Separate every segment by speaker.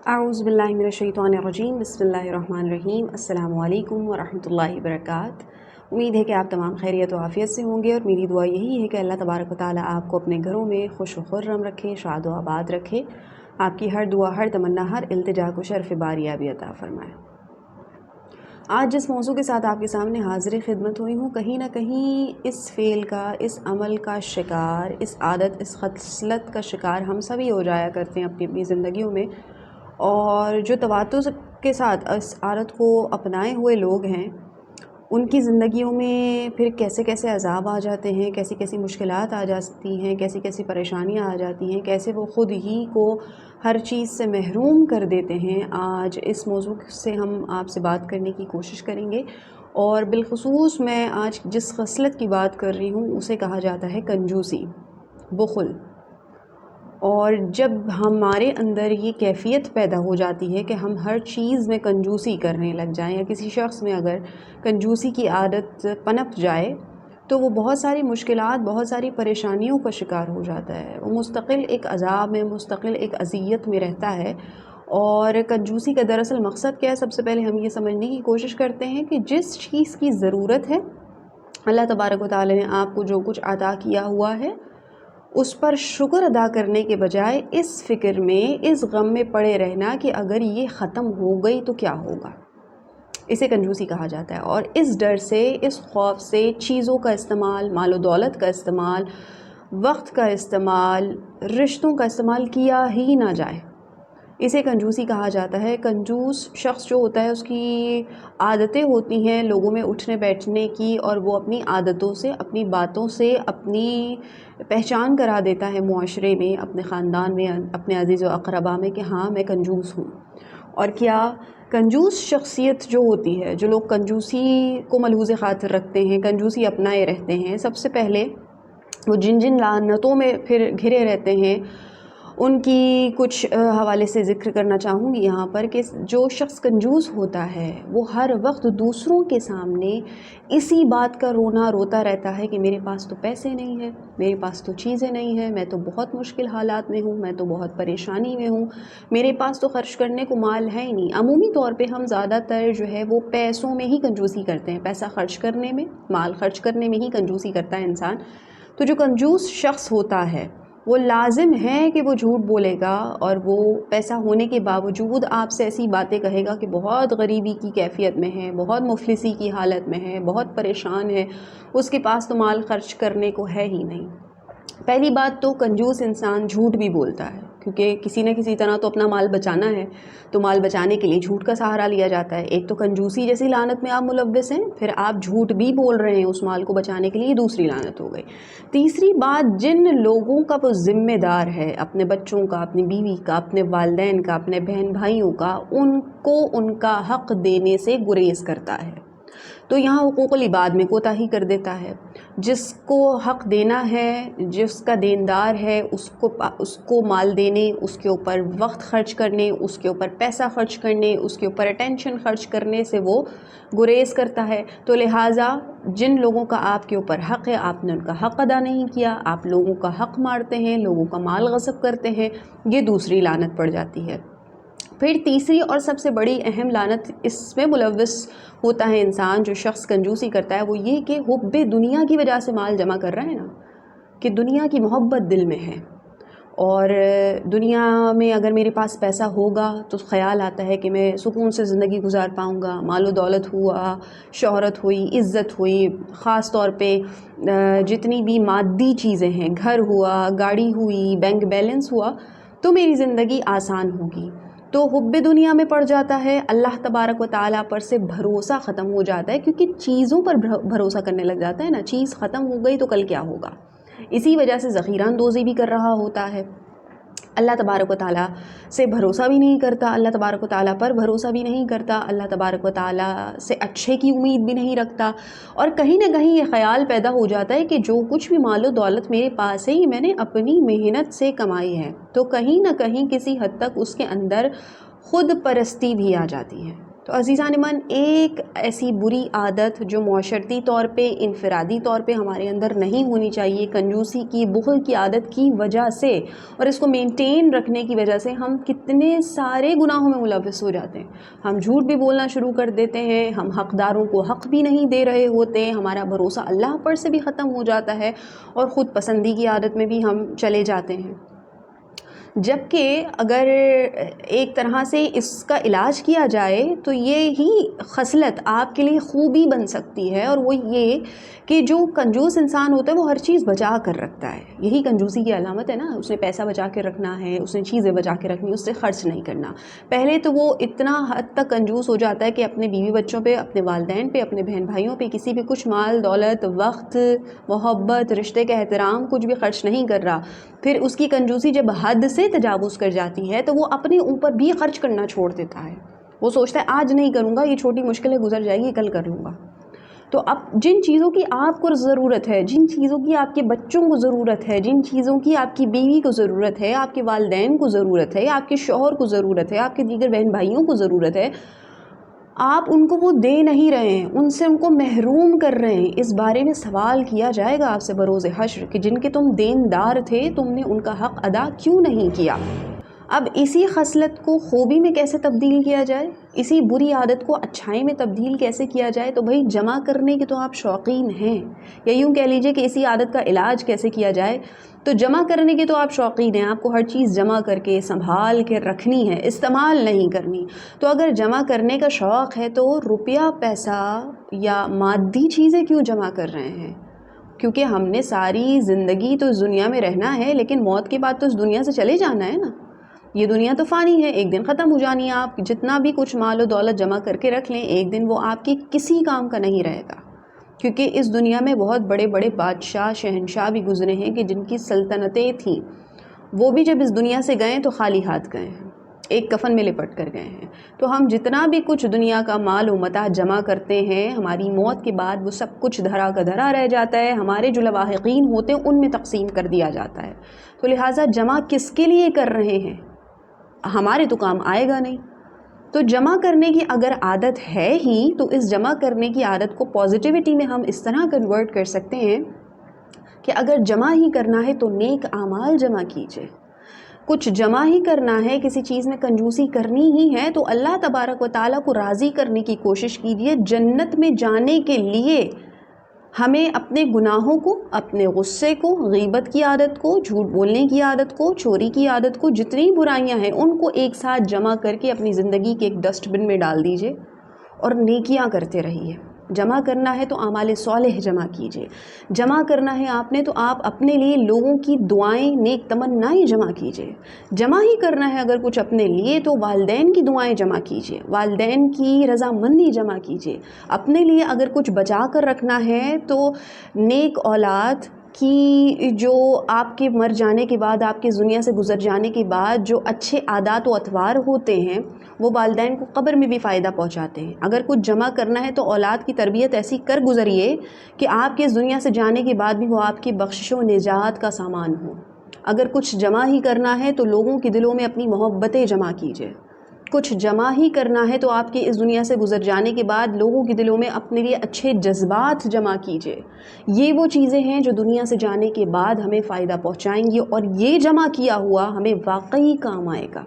Speaker 1: اعوذ باللہ من الشیطان الرجیم، بسم اللہ الرحمن الرحیم۔ السلام علیکم ورحمۃ اللہ وبرکاتہ۔ امید ہے کہ آپ تمام خیریت و عافیت سے ہوں گے، اور میری دعا یہی ہے کہ اللہ تبارک و تعالیٰ آپ کو اپنے گھروں میں خوش و خرم رکھے، شاد و آباد رکھے، آپ کی ہر دعا، ہر تمنا، ہر التجا کو شرف باریابی عطا فرمائے۔ آج جس موضوع کے ساتھ آپ کے سامنے حاضر خدمت ہوئی ہوں، کہیں نہ کہیں اس فعل کا، اس عمل کا شکار، اس عادت، اس خصلت کا شکار ہم سبھی ہو جایا کرتے ہیں اپنی اپنی زندگیوں میں، اور جو تواتر کے ساتھ اس عادت کو اپنائے ہوئے لوگ ہیں، ان کی زندگیوں میں پھر کیسے کیسے عذاب آ جاتے ہیں، کیسی کیسی مشکلات آ جاتی ہیں، کیسی کیسی پریشانیاں آ جاتی ہیں، کیسے وہ خود ہی کو ہر چیز سے محروم کر دیتے ہیں۔ آج اس موضوع سے ہم آپ سے بات کرنے کی کوشش کریں گے، اور بالخصوص میں آج جس خصلت کی بات کر رہی ہوں اسے کہا جاتا ہے کنجوسی، بخل۔ اور جب ہمارے اندر یہ کیفیت پیدا ہو جاتی ہے کہ ہم ہر چیز میں کنجوسی کرنے لگ جائیں، یا کسی شخص میں اگر کنجوسی کی عادت پنپ جائے تو وہ بہت ساری مشکلات، بہت ساری پریشانیوں کا شکار ہو جاتا ہے، وہ مستقل ایک عذاب میں، مستقل ایک اذیت میں رہتا ہے۔ اور کنجوسی کا دراصل مقصد کیا ہے؟ سب سے پہلے ہم یہ سمجھنے کی کوشش کرتے ہیں کہ جس چیز کی ضرورت ہے، اللہ تبارک و تعالی نے آپ کو جو کچھ عطا کیا ہوا ہے، اس پر شکر ادا کرنے کے بجائے اس فکر میں، اس غم میں پڑے رہنا کہ اگر یہ ختم ہو گئی تو کیا ہوگا، اسے کنجوسی کہا جاتا ہے۔ اور اس ڈر سے، اس خوف سے چیزوں کا استعمال، مال و دولت کا استعمال، وقت کا استعمال، رشتوں کا استعمال کیا ہی نہ جائے، اسے کنجوسی کہا جاتا ہے۔ کنجوس شخص جو ہوتا ہے اس کی عادتیں ہوتی ہیں لوگوں میں اٹھنے بیٹھنے کی، اور وہ اپنی عادتوں سے، اپنی باتوں سے اپنی پہچان کرا دیتا ہے معاشرے میں، اپنے خاندان میں، اپنے عزیز و اقربا میں، کہ ہاں میں کنجوس ہوں۔ اور کیا کنجوس شخصیت جو ہوتی ہے، جو لوگ کنجوسی کو ملحوظ خاطر رکھتے ہیں، کنجوسی اپنائے رہتے ہیں، سب سے پہلے وہ جن جن لعنتوں میں پھر گھرے رہتے ہیں، ان کی کچھ حوالے سے ذکر کرنا چاہوں گی یہاں پر، کہ جو شخص کنجوس ہوتا ہے وہ ہر وقت دوسروں کے سامنے اسی بات کا رونا روتا رہتا ہے کہ میرے پاس تو پیسے نہیں ہیں، میرے پاس تو چیزیں نہیں ہیں، میں تو بہت مشکل حالات میں ہوں، میں تو بہت پریشانی میں ہوں، میرے پاس تو خرچ کرنے کو مال ہے ہی نہیں۔ عمومی طور پہ ہم زیادہ تر جو ہے وہ پیسوں میں ہی کنجوسی کرتے ہیں، پیسہ خرچ کرنے میں، مال خرچ کرنے میں ہی کنجوسی کرتا ہے انسان۔ تو جو کنجوس شخص ہوتا ہے وہ لازم ہے کہ وہ جھوٹ بولے گا، اور وہ پیسہ ہونے کے باوجود آپ سے ایسی باتیں کہے گا کہ بہت غریبی کی کیفیت میں ہے، بہت مفلسی کی حالت میں ہے، بہت پریشان ہے، اس کے پاس تو مال خرچ کرنے کو ہے ہی نہیں۔ پہلی بات تو کنجوس انسان جھوٹ بھی بولتا ہے، کیونکہ کسی نہ کسی طرح تو اپنا مال بچانا ہے، تو مال بچانے کے لیے جھوٹ کا سہارا لیا جاتا ہے۔ ایک تو کنجوسی جیسی لعنت میں آپ ملوث ہیں، پھر آپ جھوٹ بھی بول رہے ہیں اس مال کو بچانے کے لیے، دوسری لعنت ہو گئی۔ تیسری بات، جن لوگوں کا وہ ذمہ دار ہے، اپنے بچوں کا، اپنی بیوی کا، اپنے والدین کا، اپنے بہن بھائیوں کا، ان کو ان کا حق دینے سے گریز کرتا ہے، تو یہاں حقوق العباد میں کوتاہی کر دیتا ہے۔ جس کو حق دینا ہے، جس کا دیندار ہے، اس کو مال دینے، اس کے اوپر وقت خرچ کرنے، اس کے اوپر پیسہ خرچ کرنے، اس کے اوپر اٹینشن خرچ کرنے سے وہ گریز کرتا ہے۔ تو لہٰذا جن لوگوں کا آپ کے اوپر حق ہے، آپ نے ان کا حق ادا نہیں کیا، آپ لوگوں کا حق مارتے ہیں، لوگوں کا مال غصب کرتے ہیں، یہ دوسری لعنت پڑ جاتی ہے۔ پھر تیسری اور سب سے بڑی اہم لعنت اس میں ملوث ہوتا ہے انسان، جو شخص کنجوسی کرتا ہے، وہ یہ کہ حب دنیا کی وجہ سے مال جمع کر رہا ہے نا، کہ دنیا کی محبت دل میں ہے، اور دنیا میں اگر میرے پاس پیسہ ہوگا تو خیال آتا ہے کہ میں سکون سے زندگی گزار پاؤں گا، مال و دولت ہوا، شہرت ہوئی، عزت ہوئی، خاص طور پہ جتنی بھی مادی چیزیں ہیں، گھر ہوا، گاڑی ہوئی، بینک بیلنس ہوا، تو میری زندگی آسان ہوگی۔ تو حب دنیا میں پڑ جاتا ہے، اللہ تبارک و تعالیٰ پر سے بھروسہ ختم ہو جاتا ہے، کیونکہ چیزوں پر بھروسہ کرنے لگ جاتا ہے نا، چیز ختم ہو گئی تو کل کیا ہوگا، اسی وجہ سے ذخیرہ اندوزی بھی کر رہا ہوتا ہے، اللہ تبارک و تعالیٰ سے بھروسہ بھی نہیں کرتا، اللہ تبارک و تعالیٰ پر بھروسہ بھی نہیں کرتا، اللہ تبارک و تعالیٰ سے اچھے کی امید بھی نہیں رکھتا، اور کہیں نہ کہیں یہ خیال پیدا ہو جاتا ہے کہ جو کچھ بھی مال و دولت میرے پاس ہے، یہ میں نے اپنی محنت سے کمائی ہے، تو کہیں نہ کہیں کسی حد تک اس کے اندر خود پرستی بھی آ جاتی ہے۔ تو عزیزان من، ایک ایسی بری عادت جو معاشرتی طور پہ، انفرادی طور پہ ہمارے اندر نہیں ہونی چاہیے، کنجوسی کی، بخل کی عادت کی وجہ سے اور اس کو مینٹین رکھنے کی وجہ سے ہم کتنے سارے گناہوں میں ملوث ہو جاتے ہیں۔ ہم جھوٹ بھی بولنا شروع کر دیتے ہیں، ہم حقداروں کو حق بھی نہیں دے رہے ہوتے، ہمارا بھروسہ اللہ پر سے بھی ختم ہو جاتا ہے اور خود پسندی کی عادت میں بھی ہم چلے جاتے ہیں۔ جبکہ اگر ایک طرح سے اس کا علاج کیا جائے تو یہ ہی خصلت آپ کے لیے خوبی بن سکتی ہے، اور وہ یہ کہ جو کنجوس انسان ہوتا ہے وہ ہر چیز بچا کر رکھتا ہے۔ یہی کنجوسی کی علامت ہے نا، اس نے پیسہ بچا کے رکھنا ہے، اس نے چیزیں بچا کے رکھنی، اس سے خرچ نہیں کرنا۔ پہلے تو وہ اتنا حد تک کنجوس ہو جاتا ہے کہ اپنے بیوی بچوں پہ، اپنے والدین پہ، اپنے بہن بھائیوں پہ، کسی پہ کچھ مال دولت، وقت، محبت، رشتے کا احترام کچھ بھی خرچ نہیں کر رہا۔ پھر اس کی کنجوسی جب حد سے تجاوز کر جاتی ہے تو وہ اپنے اوپر بھی خرچ کرنا چھوڑ دیتا ہے۔ وہ سوچتا ہے آج نہیں کروں گا، یہ چھوٹی مشکلیں گزر جائے گی، کل کر لوں گا۔ تو اب جن چیزوں کی آپ کو ضرورت ہے، جن چیزوں کی آپ کے بچوں کو ضرورت ہے، جن چیزوں کی آپ کی بیوی کو ضرورت ہے، آپ کے والدین کو ضرورت ہے، آپ کے شوہر کو ضرورت ہے، آپ کے دیگر بہن بھائیوں کو ضرورت ہے، آپ ان کو وہ دے نہیں رہے ہیں، ان سے ان کو محروم کر رہے ہیں۔ اس بارے میں سوال کیا جائے گا آپ سے بروز حشر کہ جن کے تم دیندار تھے، تم نے ان کا حق ادا کیوں نہیں کیا؟ اب اسی خصلت کو خوبی میں کیسے تبدیل کیا جائے، اسی بری عادت کو اچھائی میں تبدیل کیسے کیا جائے؟ تو بھائی جمع کرنے کے تو آپ شوقین ہیں، یا یوں کہہ لیجئے کہ اسی عادت کا علاج کیسے کیا جائے؟ تو جمع کرنے کے تو آپ شوقین ہیں، آپ کو ہر چیز جمع کر کے سنبھال کے رکھنی ہے، استعمال نہیں کرنی۔ تو اگر جمع کرنے کا شوق ہے تو روپیہ پیسہ یا مادی چیزیں کیوں جمع کر رہے ہیں؟ کیونکہ ہم نے ساری زندگی تو اس دنیا میں رہنا ہے، لیکن موت کے بعد تو اس دنیا سے چلے جانا ہے نا۔ یہ دنیا تو فانی ہے، ایک دن ختم ہو جانی ہے۔ آپ جتنا بھی کچھ مال و دولت جمع کر کے رکھ لیں، ایک دن وہ آپ کی کسی کام کا نہیں رہے گا، کیونکہ اس دنیا میں بہت بڑے بڑے بادشاہ، شہنشاہ بھی گزرے ہیں کہ جن کی سلطنتیں تھیں، وہ بھی جب اس دنیا سے گئے تو خالی ہاتھ گئے ہیں، ایک کفن میں لپٹ کر گئے ہیں۔ تو ہم جتنا بھی کچھ دنیا کا مال و متاع جمع کرتے ہیں، ہماری موت کے بعد وہ سب کچھ دھرا کا دھرا رہ جاتا ہے، ہمارے جو لواحقین ہوتے ہیں ان میں تقسیم کر دیا جاتا ہے۔ تو لہٰذا جمع کس کے لیے کر رہے ہیں؟ ہمارے تو کام آئے گا نہیں۔ تو جمع کرنے کی اگر عادت ہے ہی تو اس جمع کرنے کی عادت کو پازیٹیوٹی میں ہم اس طرح کنورٹ کر سکتے ہیں کہ اگر جمع ہی کرنا ہے تو نیک اعمال جمع کیجئے۔ کچھ جمع ہی کرنا ہے، کسی چیز میں کنجوسی کرنی ہی ہے تو اللہ تبارک و تعالیٰ کو راضی کرنے کی کوشش کیجئے۔ جنت میں جانے کے لیے ہمیں اپنے گناہوں کو، اپنے غصے کو، غیبت کی عادت کو، جھوٹ بولنے کی عادت کو، چوری کی عادت کو، جتنی برائیاں ہیں ان کو ایک ساتھ جمع کر کے اپنی زندگی کے ایک ڈسٹ بن میں ڈال دیجئے اور نیکیاں کرتے رہیے۔ جمع کرنا ہے تو اعمال صالح جمع کیجئے، جمع کرنا ہے آپ نے تو آپ اپنے لیے لوگوں کی دعائیں، نیک تمنائیں جمع کیجئے۔ جمع ہی کرنا ہے اگر کچھ اپنے لیے تو والدین کی دعائیں جمع کیجئے، والدین کی رضامندی جمع کیجئے۔ اپنے لیے اگر کچھ بچا کر رکھنا ہے تو نیک اولاد کی جو آپ کے مر جانے کے بعد، آپ کے دنیا سے گزر جانے کے بعد جو اچھے عادات و اطوار ہوتے ہیں وہ والدین کو قبر میں بھی فائدہ پہنچاتے ہیں۔ اگر کچھ جمع کرنا ہے تو اولاد کی تربیت ایسی کر گزریے کہ آپ کے اس دنیا سے جانے کے بعد بھی وہ آپ کی بخشش و نجات کا سامان ہو۔ اگر کچھ جمع ہی کرنا ہے تو لوگوں کے دلوں میں اپنی محبتیں جمع کیجئے۔ کچھ جمع ہی کرنا ہے تو آپ کے اس دنیا سے گزر جانے کے بعد لوگوں کے دلوں میں اپنے لیے اچھے جذبات جمع کیجئے۔ یہ وہ چیزیں ہیں جو دنیا سے جانے کے بعد ہمیں فائدہ پہنچائیں گی، اور یہ جمع کیا ہوا ہمیں واقعی کام آئے گا۔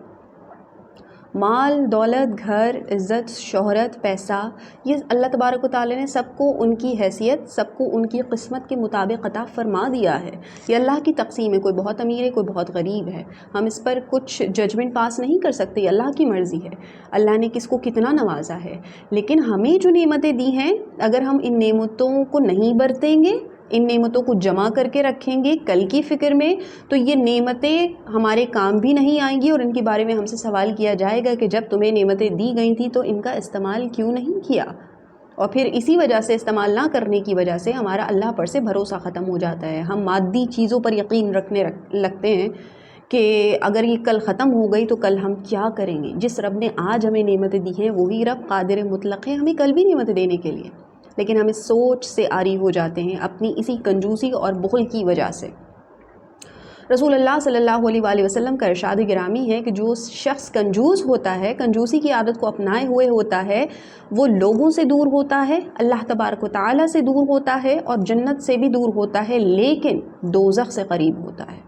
Speaker 1: مال، دولت، گھر، عزت، شہرت، پیسہ، یہ اللہ تبارک و تعالیٰ نے سب کو ان کی حیثیت، سب کو ان کی قسمت کے مطابق عطا فرما دیا ہے۔ یہ اللہ کی تقسیم ہے، کوئی بہت امیر ہے، کوئی بہت غریب ہے۔ ہم اس پر کچھ ججمنٹ پاس نہیں کر سکتے، یہ اللہ کی مرضی ہے، اللہ نے کس کو کتنا نوازا ہے۔ لیکن ہمیں جو نعمتیں دی ہیں، اگر ہم ان نعمتوں کو نہیں برتیں گے، ان نعمتوں کو جمع کر کے رکھیں گے کل کی فکر میں، تو یہ نعمتیں ہمارے کام بھی نہیں آئیں گی، اور ان کے بارے میں ہم سے سوال کیا جائے گا کہ جب تمہیں نعمتیں دی گئی تھیں تو ان کا استعمال کیوں نہیں کیا؟ اور پھر اسی وجہ سے، استعمال نہ کرنے کی وجہ سے ہمارا اللہ پر سے بھروسہ ختم ہو جاتا ہے۔ ہم مادی چیزوں پر یقین رکھنے لگتے ہیں کہ اگر یہ کل ختم ہو گئی تو کل ہم کیا کریں گے۔ جس رب نے آج ہمیں نعمتیں دی ہیں وہی رب قادر مطلق ہے ہمیں کل بھی نعمتیں دینے کے لیے، لیکن ہم اس سوچ سے عاری ہو جاتے ہیں اپنی اسی کنجوسی اور بخل کی وجہ سے۔ رسول اللہ صلی اللہ علیہ وآلہ وسلم کا ارشاد گرامی ہے کہ جو شخص کنجوس ہوتا ہے، کنجوسی کی عادت کو اپنائے ہوئے ہوتا ہے، وہ لوگوں سے دور ہوتا ہے، اللہ تبارک و تعالیٰ سے دور ہوتا ہے اور جنت سے بھی دور ہوتا ہے، لیکن دوزخ سے قریب ہوتا ہے۔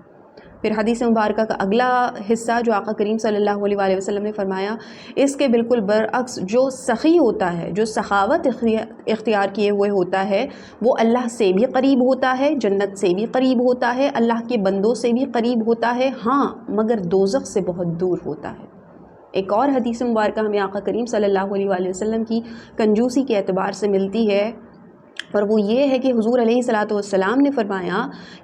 Speaker 1: پھر حدیث مبارکہ کا اگلا حصہ جو آقا کریم صلی اللہ علیہ وآلہ وسلم نے فرمایا، اس کے بالکل برعکس جو سخی ہوتا ہے، جو سخاوت اختیار کیے ہوئے ہوتا ہے، وہ اللہ سے بھی قریب ہوتا ہے، جنت سے بھی قریب ہوتا ہے، اللہ کے بندوں سے بھی قریب ہوتا ہے، ہاں مگر دوزخ سے بہت دور ہوتا ہے۔ ایک اور حدیث مبارکہ ہمیں آقا کریم صلی اللہ علیہ وآلہ وسلم کی کنجوسی کے اعتبار سے ملتی ہے، اور وہ یہ ہے کہ حضور علیہ الصلاۃ والسلام نے فرمایا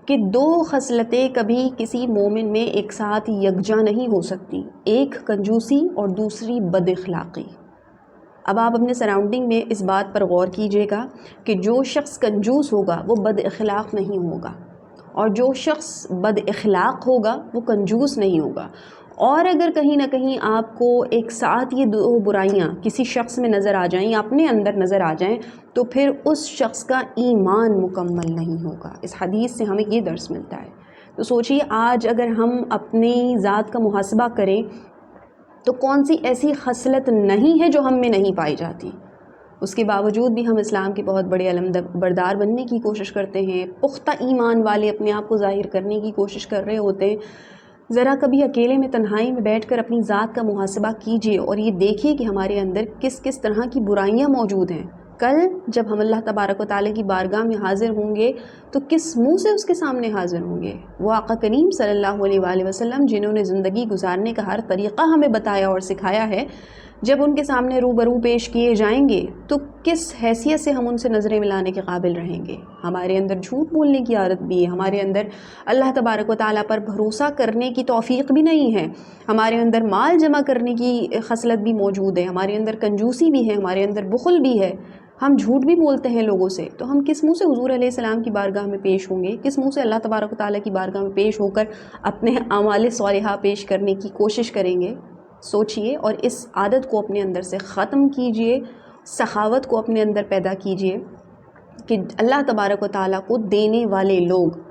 Speaker 1: کہ دو خصلتیں کبھی کسی مومن میں ایک ساتھ یکجا نہیں ہو سکتی، ایک کنجوسی اور دوسری بد اخلاقی۔ اب آپ اپنے سراؤنڈنگ میں اس بات پر غور کیجئے گا کہ جو شخص کنجوس ہوگا وہ بد اخلاق نہیں ہوگا، اور جو شخص بد اخلاق ہوگا وہ کنجوس نہیں ہوگا۔ اور اگر کہیں نہ کہیں آپ کو ایک ساتھ یہ دو برائیاں کسی شخص میں نظر آ جائیں یا اپنے اندر نظر آ جائیں تو پھر اس شخص کا ایمان مکمل نہیں ہوگا۔ اس حدیث سے ہمیں یہ درس ملتا ہے۔ تو سوچئے آج اگر ہم اپنی ذات کا محاسبہ کریں تو کون سی ایسی خصلت نہیں ہے جو ہم میں نہیں پائی جاتی؟ اس کے باوجود بھی ہم اسلام کے بہت بڑے علم بردار بننے کی کوشش کرتے ہیں، پختہ ایمان والے اپنے آپ کو ظاہر کرنے کی کوشش کر رہے ہوتے ہیں۔ ذرا کبھی اکیلے میں تنہائی میں بیٹھ کر اپنی ذات کا محاسبہ کیجئے اور یہ دیکھیے کہ ہمارے اندر کس کس طرح کی برائیاں موجود ہیں۔ کل جب ہم اللہ تبارک و تعالیٰ کی بارگاہ میں حاضر ہوں گے تو کس منہ سے اس کے سامنے حاضر ہوں گے؟ وہ آقا کریم صلی اللہ علیہ وآلہ وسلم جنہوں نے زندگی گزارنے کا ہر طریقہ ہمیں بتایا اور سکھایا ہے، جب ان کے سامنے روبرو پیش کیے جائیں گے تو کس حیثیت سے ہم ان سے نظریں ملانے کے قابل رہیں گے؟ ہمارے اندر جھوٹ بولنے کی عادت بھی ہے، ہمارے اندر اللہ تبارک و تعالیٰ پر بھروسہ کرنے کی توفیق بھی نہیں ہے، ہمارے اندر مال جمع کرنے کی خصلت بھی موجود ہے، ہمارے اندر کنجوسی بھی ہے، ہمارے اندر بخل بھی ہے، ہم جھوٹ بھی بولتے ہیں لوگوں سے۔ تو ہم کس منہ سے حضور علیہ السلام کی بارگاہ میں پیش ہوں گے؟ کس منہ سے اللہ تبارک و تعالیٰ کی بارگاہ میں پیش ہو کر اپنے اعمال صالحہ پیش کرنے کی کوشش کریں گے؟ سوچئے اور اس عادت کو اپنے اندر سے ختم کیجئے، سخاوت کو اپنے اندر پیدا کیجئے کہ اللہ تبارک و تعالیٰ کو دینے والے لوگ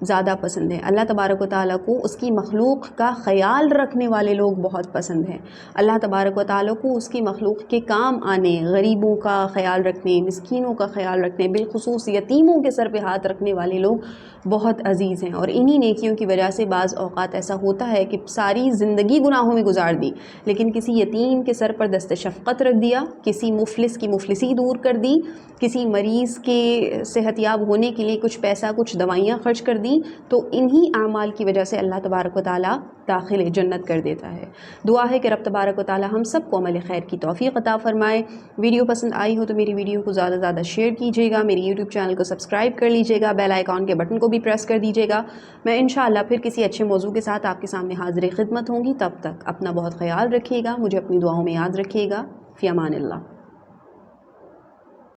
Speaker 1: زیادہ پسند ہیں، اللہ تبارک و تعالیٰ کو اس کی مخلوق کا خیال رکھنے والے لوگ بہت پسند ہیں، اللہ تبارک و تعالیٰ کو اس کی مخلوق کے کام آنے، غریبوں کا خیال رکھنے، مسکینوں کا خیال رکھنے، بالخصوص یتیموں کے سر پہ ہاتھ رکھنے والے لوگ بہت عزیز ہیں۔ اور انہی نیکیوں کی وجہ سے بعض اوقات ایسا ہوتا ہے کہ ساری زندگی گناہوں میں گزار دی لیکن کسی یتیم کے سر پر دست شفقت رکھ دیا، کسی مفلس کی مفلسی دور کر دی، کسی مریض کے صحت یاب ہونے کے لیے کچھ پیسہ کچھ دوائیاں خرچ کر دیں، تو انہی اعمال کی وجہ سے اللہ تبارک و تعالیٰ داخل جنت کر دیتا ہے۔ دعا ہے کہ رب تبارک و تعالیٰ ہم سب کو عمل خیر کی توفیق عطا فرمائے۔ ویڈیو پسند آئی ہو تو میری ویڈیو کو زیادہ سے زیادہ شیئر کیجیے گا، میری یوٹیوب چینل کو سبسکرائب کر لیجیے گا، بیل آئیکن کے بٹن کو بھی پریس کر دیجیے گا۔ میں انشاءاللہ پھر کسی اچھے موضوع کے ساتھ آپ کے سامنے حاضر خدمت ہوں گی، تب تک اپنا بہت خیال رکھیے گا، مجھے اپنی دعاؤں میں یاد رکھیے گا۔ فی امان اللہ۔